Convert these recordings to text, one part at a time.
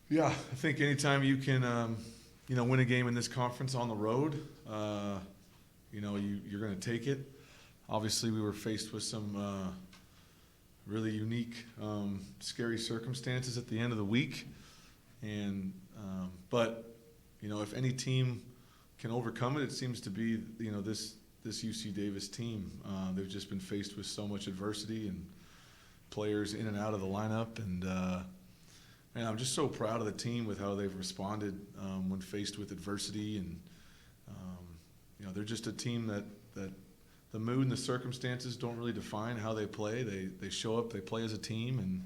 Yeah, I think anytime you can, win a game in this conference on the road, you're going to take it. Obviously, we were faced with some really unique, scary circumstances at the end of the week, but if any team can overcome it, it seems to be this UC Davis team. They've just been faced with so much adversity and players in and out of the lineup, and I'm just so proud of the team with how they've responded when faced with adversity. And they're just a team that the mood and the circumstances don't really define how they play. They show up, they play as a team, and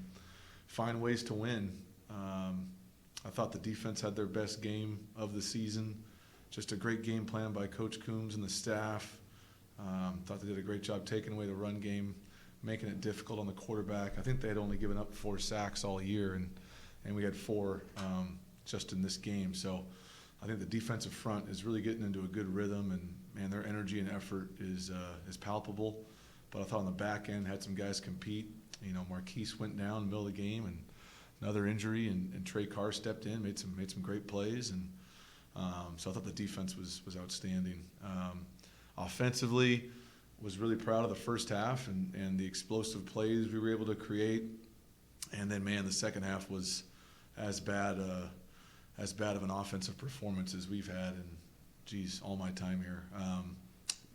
find ways to win. I thought the defense had their best game of the season. Just a great game plan by Coach Coombs and the staff. Thought they did a great job taking away the run game, making it difficult on the quarterback. I think they had only given up 4 sacks all year, and we had 4 just in this game. So I think the defensive front is really getting into a good rhythm, and man, their energy and effort is palpable. But I thought on the back end had some guys compete. Marquise went down in the middle of the game, and another injury, and Trey Carr stepped in, made some great plays, and so I thought the defense was outstanding. Offensively, was really proud of the first half and the explosive plays we were able to create. And then, man, the second half was as bad of an offensive performance as we've had in, all my time here.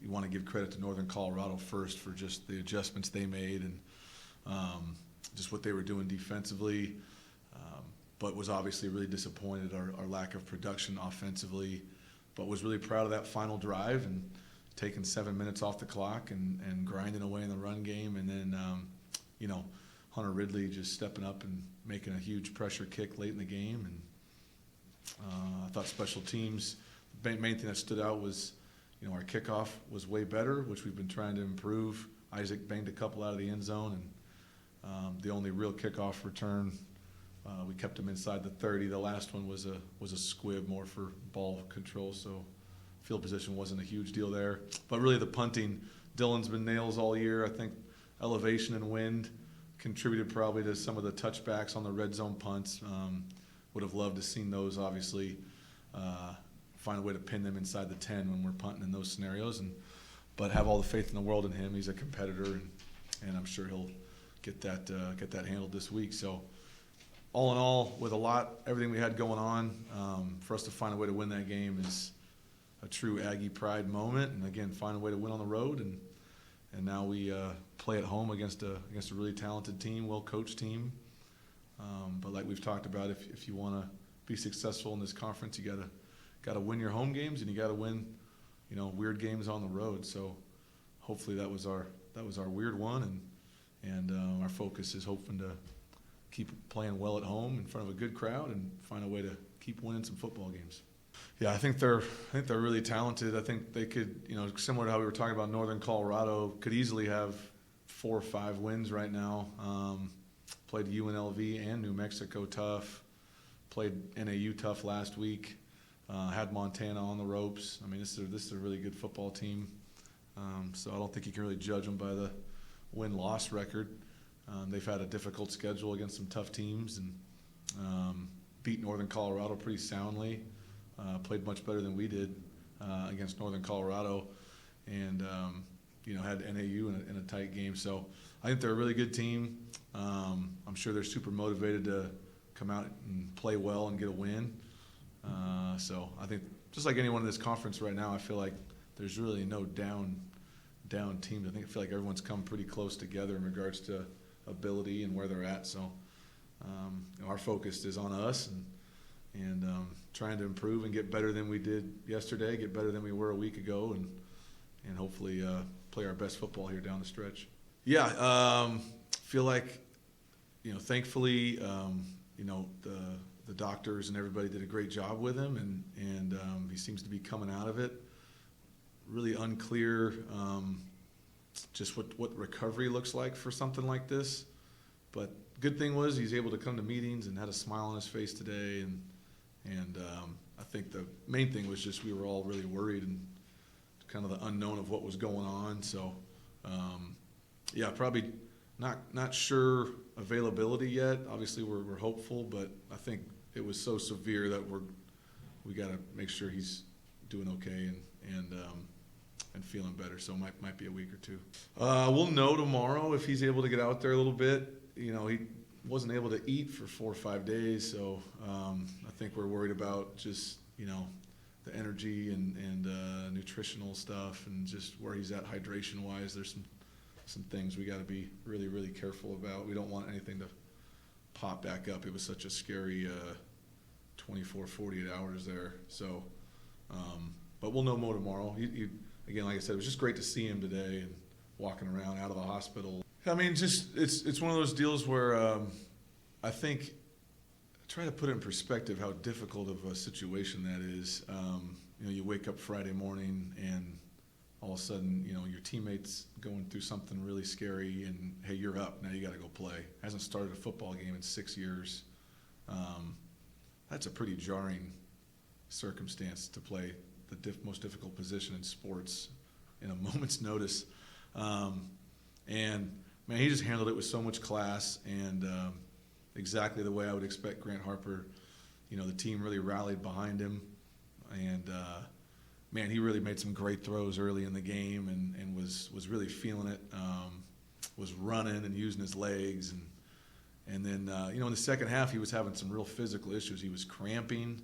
You want to give credit to Northern Colorado first for just the adjustments they made and just what they were doing defensively, but was obviously really disappointed our lack of production offensively, but was really proud of that final drive and taking 7 minutes off the clock and grinding away in the run game. And then, Hunter Ridley just stepping up and making a huge pressure kick late in the game. And I thought special teams, the main thing that stood out was, our kickoff was way better, which we've been trying to improve. Isaac banged a couple out of the end zone, and the only real kickoff return, we kept him inside the 30. The last one was a squib, more for ball control, so field position wasn't a huge deal there. But really the punting, Dylan's been nails all year. I think elevation and wind contributed probably to some of the touchbacks on the red zone punts. Would have loved to seen those, obviously, find a way to pin them inside the 10 when we're punting in those scenarios. But have all the faith in the world in him. He's a competitor, and I'm sure he'll get that handled this week. So all in all, with everything we had going on, for us to find a way to win that game is a true Aggie pride moment. And again, find a way to win on the road, and now we play at home against a really talented team, well-coached team. But like we've talked about, if you want to be successful in this conference, you gotta win your home games, and you gotta win, weird games on the road. So hopefully that was our weird one, and our focus is hoping to keep playing well at home in front of a good crowd and find a way to keep winning some football games. Yeah, I think they're really talented. I think they could, similar to how we were talking about Northern Colorado, could easily have 4 or 5 wins right now. Played UNLV and New Mexico tough. Played NAU tough last week. Had Montana on the ropes. I mean, this is a really good football team. So I don't think you can really judge them by the win-loss record. They've had a difficult schedule against some tough teams, and beat Northern Colorado pretty soundly. Played much better than we did against Northern Colorado, and had NAU in a tight game. So I think they're a really good team. I'm sure they're super motivated to come out and play well and get a win. So I think just like anyone in this conference right now, I feel like there's really no down teams. I feel like everyone's come pretty close together in regards to ability and where they're at. So our focus is on us and trying to improve and get better than we did yesterday, get better than we were a week ago, and hopefully play our best football here down the stretch. Yeah, feel like, thankfully, the doctors and everybody did a great job with him, and he seems to be coming out of it. Really unclear just what recovery looks like for something like this. But good thing was he's able to come to meetings and had a smile on his face today, and I think the main thing was just we were all really worried and kind of the unknown of what was going on. So, probably not sure availability yet. Obviously, we're hopeful, but I think it was so severe that we got to make sure he's doing okay and feeling better. So it might be a week or two. We'll know tomorrow if he's able to get out there a little bit. He wasn't able to eat for 4 or 5 days, so I think we're worried about just the energy and nutritional stuff and just where he's at hydration wise. There's some things we got to be really, really careful about. We don't want anything to pop back up. It was such a scary 24, 48 hours there. So, but we'll know more tomorrow. Again, like I said, it was just great to see him today and walking around out of the hospital. I mean, just it's one of those deals where I think try to put it in perspective how difficult of a situation that is. You wake up Friday morning and all of a sudden, your teammate's going through something really scary and, hey, you're up. Now you got to go play. Hasn't started a football game in 6 years. That's a pretty jarring circumstance to play the most difficult position in sports in a moment's notice. And, man, he just handled it with so much class and exactly the way I would expect Grant Harper. The team really rallied behind him. And, man, he really made some great throws early in the game and was really feeling it, was running and using his legs. And then, in the second half, he was having some real physical issues. He was cramping,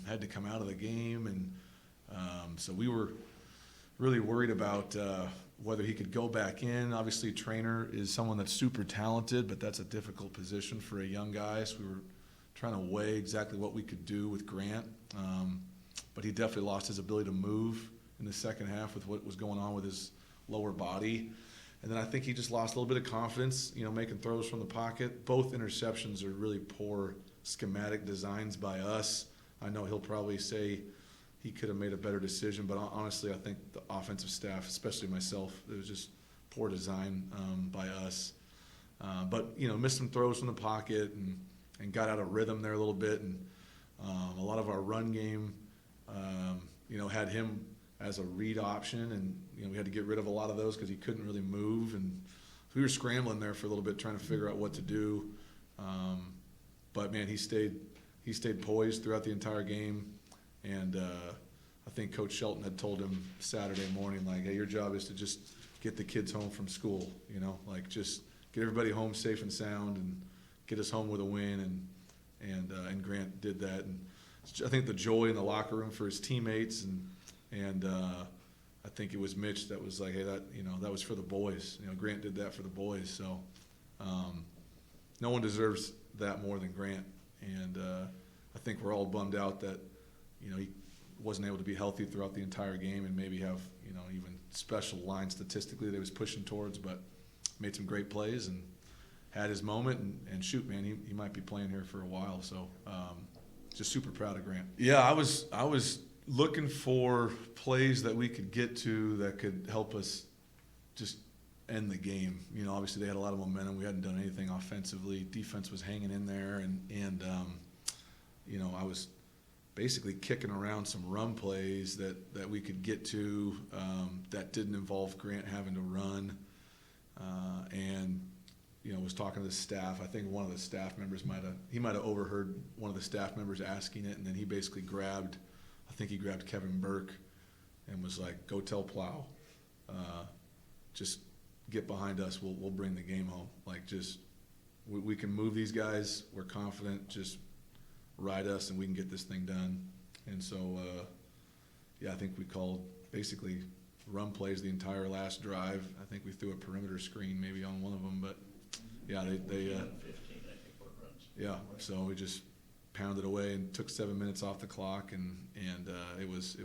had to come out of the game. And so we were really worried about whether he could go back in. Obviously, Trainer is someone that's super talented, but that's a difficult position for a young guy. So we were trying to weigh exactly what we could do with Grant. But he definitely lost his ability to move in the second half with what was going on with his lower body. And then I think he just lost a little bit of confidence, making throws from the pocket. Both interceptions are really poor schematic designs by us. I know he'll probably say he could have made a better decision, but honestly, I think the offensive staff, especially myself, it was just poor design by us. But, missed some throws from the pocket and got out of rhythm there a little bit. And a lot of our run game, had him as a read option, and we had to get rid of a lot of those because he couldn't really move, and so we were scrambling there for a little bit trying to figure out what to do. But man, he stayed poised throughout the entire game, and I think Coach Shelton had told him Saturday morning, like, hey, your job is to just get the kids home from school, just get everybody home safe and sound and get us home with a win, and Grant did that. And I think the joy in the locker room for his teammates, and I think it was Mitch that was like, hey, that was for the boys. Grant did that for the boys. So no one deserves that more than Grant. And I think we're all bummed out that he wasn't able to be healthy throughout the entire game and maybe have even special line statistically that he was pushing towards, but made some great plays and had his moment. And shoot, man, he might be playing here for a while. So. Just super proud of Grant. Yeah, I was looking for plays that we could get to that could help us just end the game. Obviously they had a lot of momentum. We hadn't done anything offensively. Defense was hanging in there, and I was basically kicking around some run plays that we could get to that didn't involve Grant having to run, and. Was talking to the staff. I think one of the staff members might have overheard one of the staff members asking it, and then he basically grabbed Kevin Burke and was like, go tell Plough, just get behind us, we'll bring the game home. Like, just we can move these guys, we're confident, just ride us and we can get this thing done. And so I think we called basically run plays the entire last drive. I think we threw a perimeter screen maybe on one of them, but yeah, they 15, I think, were runs. Yeah, so we just pounded away and took 7 minutes off the clock, and it was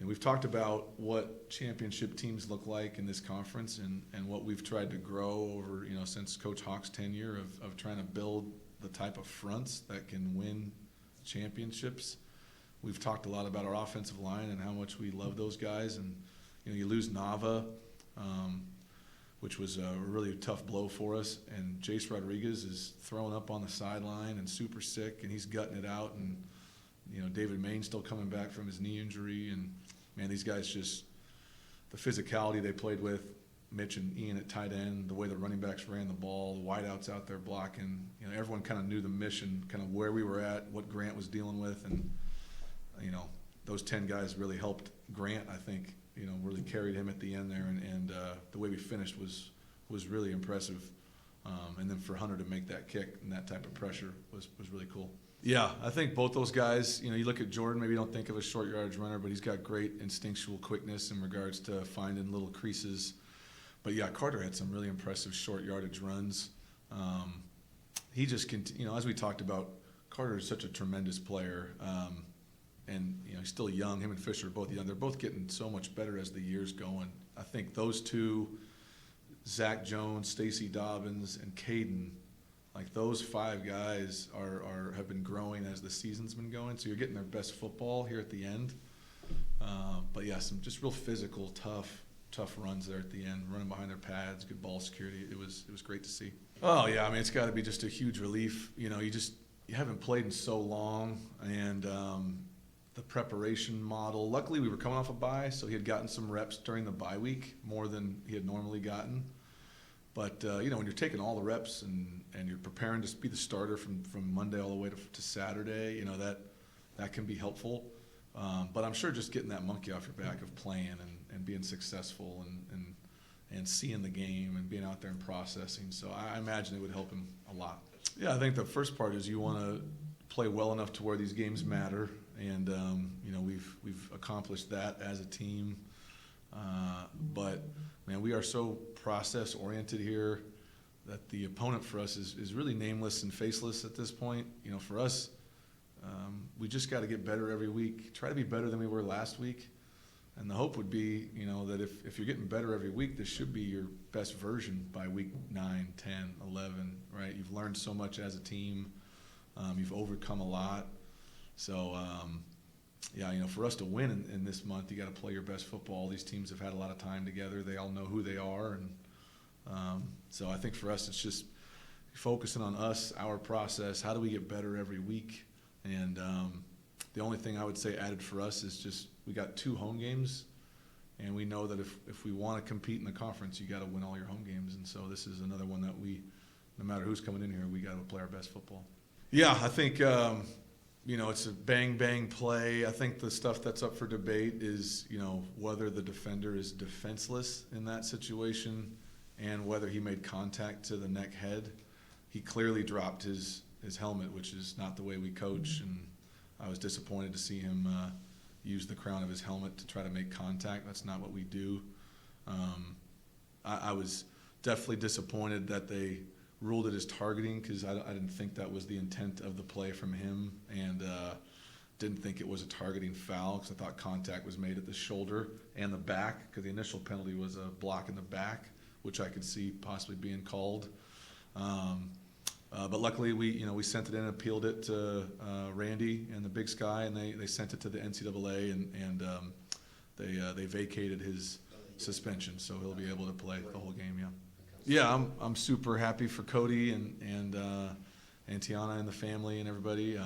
we've talked about what championship teams look like in this conference, and what we've tried to grow over since Coach Hawk's tenure of trying to build the type of fronts that can win championships. We've talked a lot about our offensive line and how much we love those guys, and you lose Nava. Which was a really tough blow for us. And Jace Rodriguez is throwing up on the sideline and super sick, and he's gutting it out. And, David Main's still coming back from his knee injury. And, man, these guys just – the physicality they played with Mitch and Ian at tight end, the way the running backs ran the ball, the wideouts out there blocking. Everyone kind of knew the mission, kind of where we were at, what Grant was dealing with, and those 10 guys really helped Grant. I think really carried him at the end there, and the way we finished was really impressive. And then for Hunter to make that kick and that type of pressure was really cool. Yeah, I think both those guys, you look at Jordan, maybe you don't think of a short yardage runner, but he's got great instinctual quickness in regards to finding little creases. But yeah, Carter had some really impressive short yardage runs. He just, as we talked about, Carter is such a tremendous player. And he's still young. Him and Fisher are both young. They're both getting so much better as the year's going. I think those two, Zach Jones, Stacey Dobbins, and Caden, like those 5 guys have been growing as the season's been going. So you're getting their best football here at the end. But yeah, some just real physical, tough runs there at the end, running behind their pads, good ball security. It was great to see. Oh yeah, I mean it's got to be just a huge relief. You haven't played in so long, and the preparation model. Luckily, we were coming off a bye, so he had gotten some reps during the bye week, more than he had normally gotten. But when you're taking all the reps and you're preparing to be the starter from Monday all the way to Saturday, that can be helpful. But I'm sure just getting that monkey off your back of playing and being successful and seeing the game and being out there and processing. So I imagine it would help him a lot. Yeah, I think the first part is you want to play well enough to where these games matter. And we've accomplished that as a team, but man, we are so process oriented here that the opponent for us is really nameless and faceless at this point. For us, we just got to get better every week. Try to be better than we were last week, and the hope would be that if you're getting better every week, this should be your best version by week 9, 10, 11. Right? You've learned so much as a team. You've overcome a lot. So, for us to win in this month, you got to play your best football. These teams have had a lot of time together. They all know who they are. And so I think for us, it's just focusing on us, our process. How do we get better every week? And the only thing I would say added for us is just we got 2 home games, and we know that if we want to compete in the conference, you got to win all your home games. And so this is another one that no matter who's coming in here, we got to play our best football. Yeah, I think it's a bang play. I think the stuff that's up for debate is whether the defender is defenseless in that situation and whether he made contact to the neck head. He clearly dropped his helmet, which is not the way we coach, and I was disappointed to see him use the crown of his helmet to try to make contact. That's not what we do. I was definitely disappointed that they ruled it as targeting because I didn't think that was the intent of the play from him, and didn't think it was a targeting foul because I thought contact was made at the shoulder and the back, because the initial penalty was a block in the back, which I could see possibly being called. But luckily we sent it in and appealed it to Randy and the Big Sky, and they sent it to the NCAA, and they vacated his suspension, so he'll be able to play the whole game. Yeah, I'm super happy for Cody and Tiana and the family and everybody.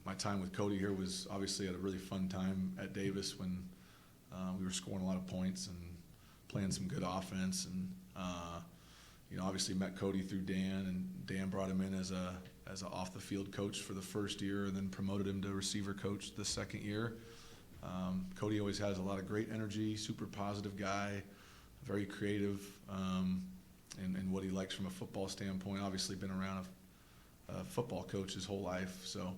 My time with Cody here was obviously at a really fun time at Davis when we were scoring a lot of points and playing some good offense, and obviously met Cody through Dan, and Dan brought him in as a off the field coach for the first year, and then promoted him to receiver coach the second year. Cody always has a lot of great energy, super positive guy, very creative in what he likes from a football standpoint. Obviously been around a football coach his whole life, so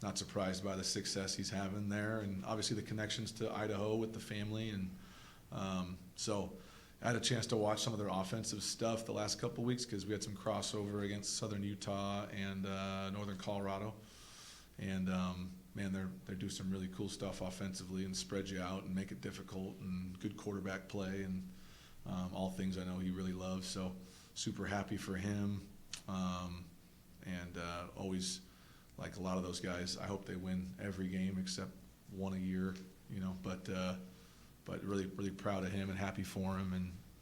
not surprised by the success he's having there, and obviously the connections to Idaho with the family. And so I had a chance to watch some of their offensive stuff the last couple of weeks because we had some crossover against Southern Utah and Northern Colorado. And man, they do some really cool stuff offensively and spread you out and make it difficult, and good quarterback play, and all things I know he really loves. So super happy for him, and always, like a lot of those guys, I hope they win every game except one a year, but really proud of him and happy for him,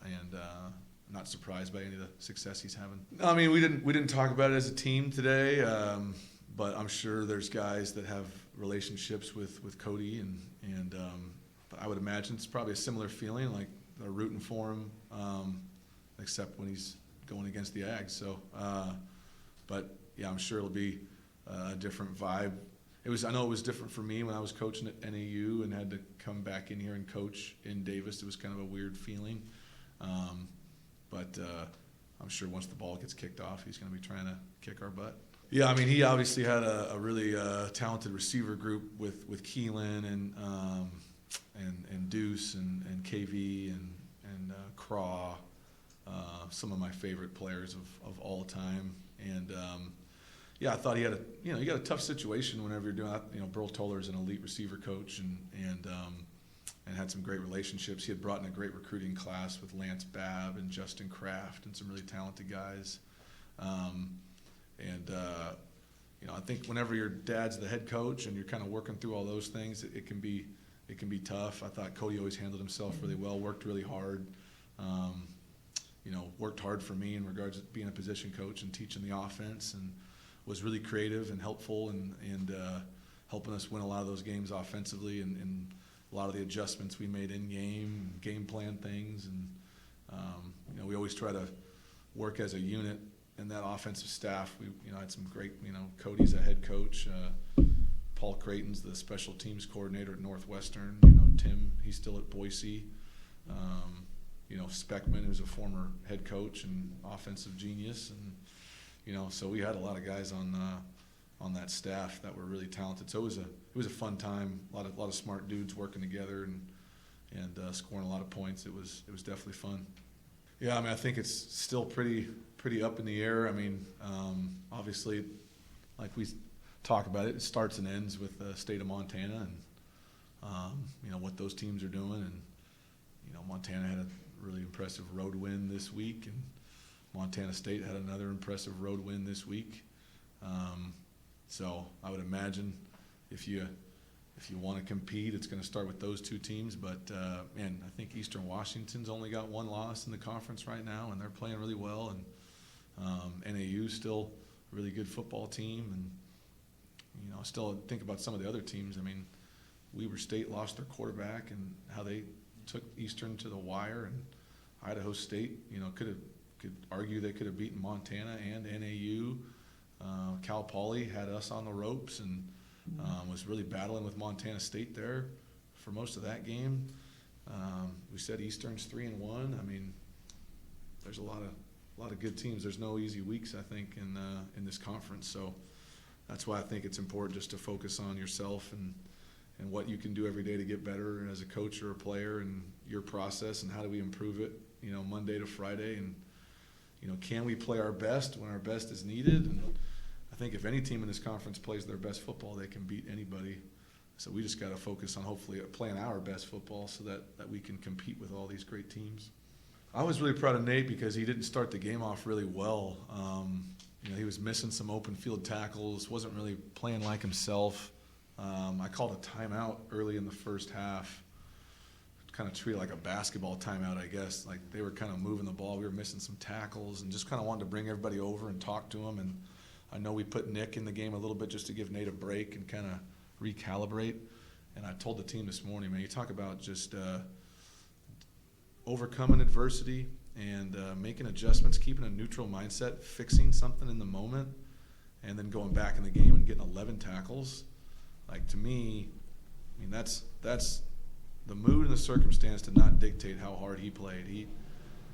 and not surprised by any of the success he's having. I mean, we didn't talk about it as a team today, but I'm sure there's guys that have relationships with Cody, and but I would imagine it's probably a similar feeling, like they're rooting for him, except when he's going against the Aggies. So, but yeah, I'm sure it'll be a different vibe. I know it was different for me when I was coaching at NAU and had to come back in here and coach in Davis. It was kind of a weird feeling. But I'm sure once the ball gets kicked off, he's going to be trying to kick our butt. Yeah, I mean, he obviously had a really talented receiver group with Keelan and Deuce and KV and Craw, some of my favorite players of all time. And yeah, I thought he had you got a tough situation whenever you're doing that. Burl Toller's an elite receiver coach and had some great relationships. He had brought in a great recruiting class with Lance Babb and Justin Kraft and some really talented guys. I think whenever your dad's the head coach and you're kind of working through all those things, it can be tough. I thought Cody always handled himself really well, worked really hard. Worked hard for me in regards to being a position coach and teaching the offense, and was really creative and helpful and helping us win a lot of those games offensively and a lot of the adjustments we made in game plan things. And we always try to work as a unit. And that offensive staff, we had some great, Cody's a head coach, Paul Creighton's the special teams coordinator at Northwestern, Tim, he's still at Boise, Speckman, who's a former head coach and offensive genius, and so we had a lot of guys on that staff that were really talented. So it was a fun time, a lot of smart dudes working together and scoring a lot of points. It was definitely fun. Yeah, I mean, I think it's still pretty up in the air. I mean, obviously, like we talk about it, it starts and ends with the state of Montana and, what those teams are doing. And, Montana had a really impressive road win this week, and Montana State had another impressive road win this week. So I would imagine if you want to compete, it's going to start with those two teams. But, I think Eastern Washington's only got one loss in the conference right now, and they're playing really well. And NAU's still a really good football team. And, still think about some of the other teams. I mean, Weber State lost their quarterback and how they took Eastern to the wire. And Idaho State, could argue they could have beaten Montana and NAU. Cal Poly had us on the ropes and was really battling with Montana State there for most of that game. We said Eastern's 3-1. I mean, there's a lot of good teams. There's no easy weeks, I think, in this conference. So that's why I think it's important just to focus on yourself and what you can do every day to get better as a coach or a player, and your process and how do we improve it, Monday to Friday. And, can we play our best when our best is needed? And I think if any team in this conference plays their best football, they can beat anybody. So we just got to focus on hopefully playing our best football so that we can compete with all these great teams. I was really proud of Nate because he didn't start the game off really well. He was missing some open field tackles, wasn't really playing like himself. I called a timeout early in the first half, kind of treated like a basketball timeout, I guess. Like they were kind of moving the ball. We were missing some tackles and just kind of wanted to bring everybody over and talk to them. And I know we put Nick in the game a little bit just to give Nate a break and kind of recalibrate. And I told the team this morning, man, you talk about just overcoming adversity and making adjustments, keeping a neutral mindset, fixing something in the moment, and then going back in the game and getting 11 tackles. Like, to me, I mean, that's the mood and the circumstance did not dictate how hard he played.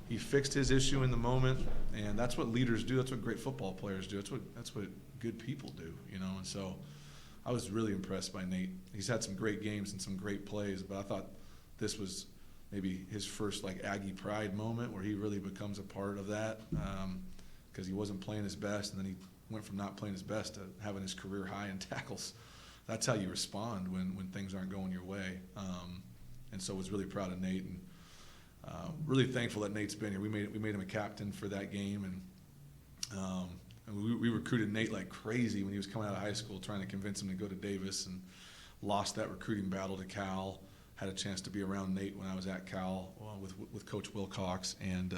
He fixed his issue in the moment, and that's what leaders do. That's what great football players do. That's what good people do, And so I was really impressed by Nate. He's had some great games and some great plays, but I thought this was maybe his first Aggie pride moment where he really becomes a part of that, because he wasn't playing his best, and then he went from not playing his best to having his career high in tackles. That's how you respond when things aren't going your way. And so I was really proud of Nate, and really thankful that Nate's been here. We made him a captain for that game, and we recruited Nate like crazy when he was coming out of high school, trying to convince him to go to Davis, and lost that recruiting battle to Cal. Had a chance to be around Nate when I was at Cal with Coach Wilcox, and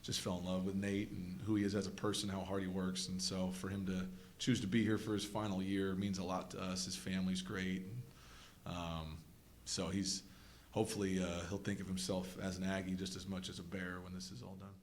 just fell in love with Nate and who he is as a person, how hard he works. And so for him to choose to be here for his final year means a lot to us. His family's great. So hopefully he'll think of himself as an Aggie just as much as a Bear when this is all done.